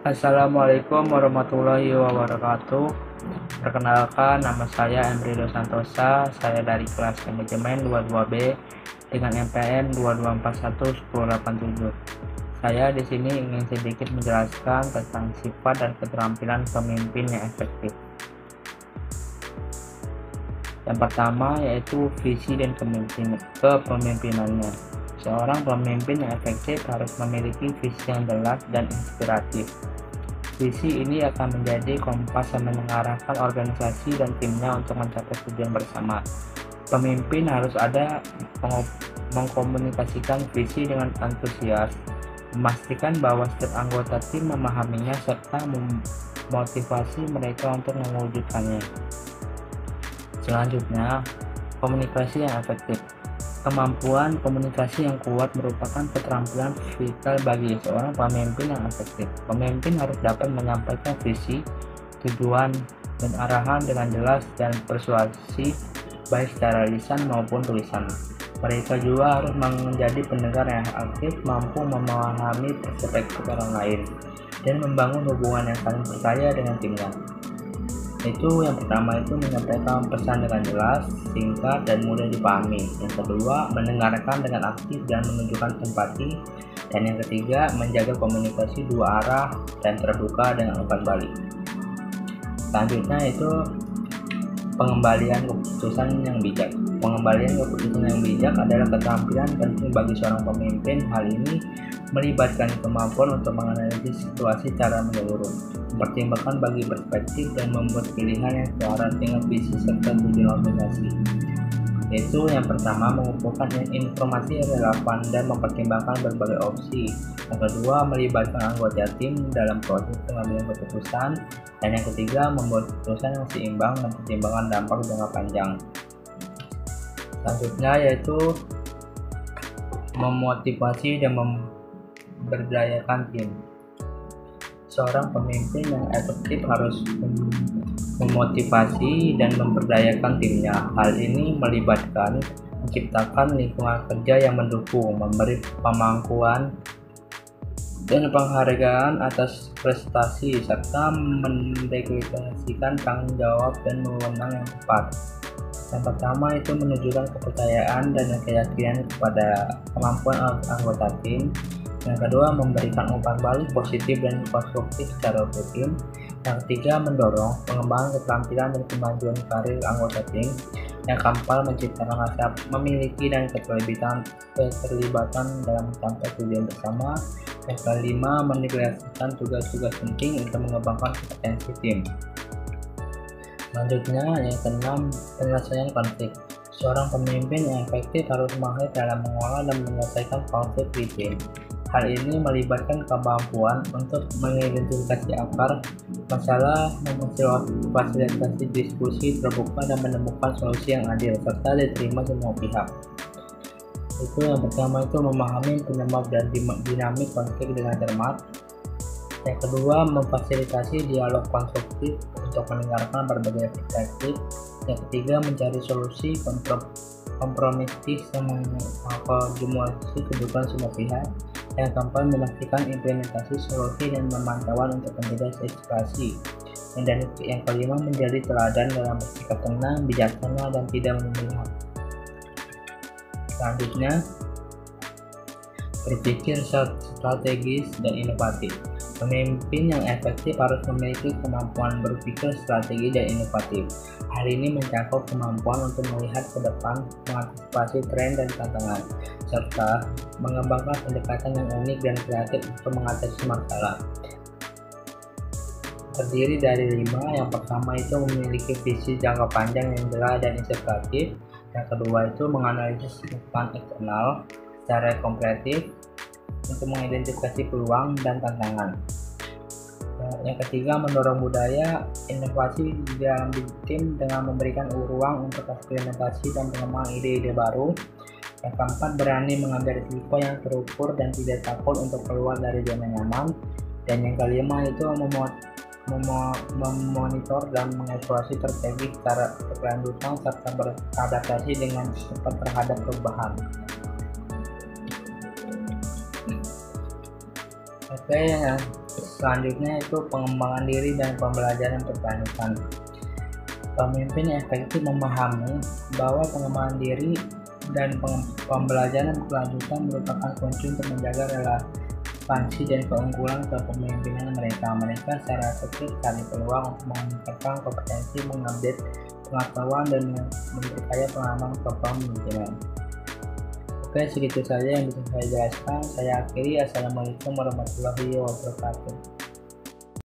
Assalamualaikum warahmatullahi wabarakatuh. Perkenalkan, nama saya Emrido Santosa. Saya dari kelas manajemen 22B dengan MPN 22411087. Saya di sini ingin sedikit menjelaskan tentang sifat dan keterampilan pemimpin yang efektif. Yang pertama yaitu visi dan kepemimpinannya. Seorang pemimpin yang efektif harus memiliki visi yang jelas dan inspiratif. Visi ini akan menjadi kompas yang mengarahkan organisasi dan timnya untuk mencapai tujuan bersama. Pemimpin harus ada mengkomunikasikan visi dengan antusias, memastikan bahwa setiap anggota tim memahaminya serta memotivasi mereka untuk mewujudkannya. Selanjutnya, komunikasi yang efektif. Kemampuan komunikasi yang kuat merupakan keterampilan vital bagi seorang pemimpin yang efektif. Pemimpin harus dapat menyampaikan visi, tujuan, dan arahan dengan jelas dan persuasif, baik secara lisan maupun tulisan. Mereka juga harus menjadi pendengar yang aktif, mampu memahami perspektif orang lain, dan membangun hubungan yang saling percaya dengan timnya. Itu yang pertama itu menyampaikan pesan dengan jelas, singkat, dan mudah dipahami. Yang kedua, mendengarkan dengan aktif dan menunjukkan empati. Dan yang ketiga, menjaga komunikasi dua arah dan terbuka dengan umpan balik. Selanjutnya itu pengembalian keputusan yang bijak. Pengembalian keputusan yang bijak adalah keterampilan penting bagi seorang pemimpin. Hal ini melibatkan kemampuan untuk menganalisis situasi secara menyeluruh, mempertimbangkan bagi perspektif, dan membuat pilihan yang selaras dengan visi serta tujuan organisasi. Yaitu yang pertama, mengumpulkan informasi yang relevan dan mempertimbangkan berbagai opsi. Yang kedua, melibatkan anggota tim dalam proses pengambilan keputusan. Dan yang ketiga, membuat keputusan yang seimbang dan mempertimbangkan dampak jangka panjang. Selanjutnya yaitu memotivasi dan memberdayakan tim. Seorang pemimpin yang efektif harus memotivasi dan memberdayakan timnya. Hal ini melibatkan menciptakan lingkungan kerja yang mendukung, memberi pemangkuan dan penghargaan atas prestasi, serta mendeklarasikan tanggung jawab dan wewenang yang tepat. Yang pertama itu menunjukkan kepercayaan dan keyakinan kepada kemampuan anggota tim. Yang kedua, memberikan umpan balik positif dan konstruktif secara rutin. Yang ketiga, mendorong pengembangan keterampilan dan kemajuan karir anggota tim. Yang keempat, menciptakan rasa memiliki dan keterlibatan dalam mencapai tujuan bersama. Yang kelima, mendeklarasikan tugas-tugas penting untuk mengembangkan kompetensi tim. Selanjutnya, yang keenam, penyelesaian konflik. Seorang pemimpin yang efektif harus mahir dalam mengolah dan menyelesaikan konflik di tim. Hal ini melibatkan kemampuan untuk mengidentifikasi akar masalah, memfasilitasi diskusi terbuka, dan menemukan solusi yang adil serta diterima semua pihak. Itu yang pertama itu memahami penyebab dan dinamik konflik dengan cermat. Yang kedua, memfasilitasi dialog konstruktif untuk mendengarkan berbagai perspektif. Yang ketiga, mencari solusi kompromistis yang mengakomodasi kebutuhan semua pihak. Yang keempat, memastikan implementasi solusi dan pemantauan untuk menjaga eskalasi. Dan yang kelima, menjadi teladan dalam bersikap tenang, bijaksana, dan tidak memihak. Selanjutnya, berpikir strategis dan inovatif. Pemimpin yang efektif harus memiliki kemampuan berpikir strategi dan inovatif. Hal ini mencakup kemampuan untuk melihat ke depan, mengantisipasi tren dan tantangan, serta mengembangkan pendekatan yang unik dan kreatif untuk mengatasi masalah. Terdiri dari 5. Yang pertama itu memiliki visi jangka panjang yang jelas dan inspiratif. Yang kedua itu menganalisis lingkungan eksternal secara komprehensif untuk mengidentifikasi peluang dan tantangan. Yang ketiga, mendorong budaya inovasi di dalam tim dengan memberikan ruang untuk eksperimentasi dan pengembangan ide-ide baru. Yang keempat, berani mengambil risiko yang terukur dan tidak takut untuk keluar dari zona nyaman. Dan yang kelima itu memonitor dan mengevaluasi strategi secara berkelanjutan serta beradaptasi dengan cepat terhadap perubahan. Oke, yang selanjutnya itu pengembangan diri dan pembelajaran berkelanjutan. Pemimpin yang efektif memahami bahwa pengembangan diri dan pembelajaran berkelanjutan merupakan kunci untuk menjaga relevansi dan keunggulan kepemimpinan mereka. Mereka secara efektif cari peluang untuk meningkatkan kompetensi, mengupdate pengetahuan, dan memperkaya pengalaman kepemimpinan. Oke, segitu saja yang bisa saya jelaskan. Saya akhiri. Assalamualaikum warahmatullahi wabarakatuh.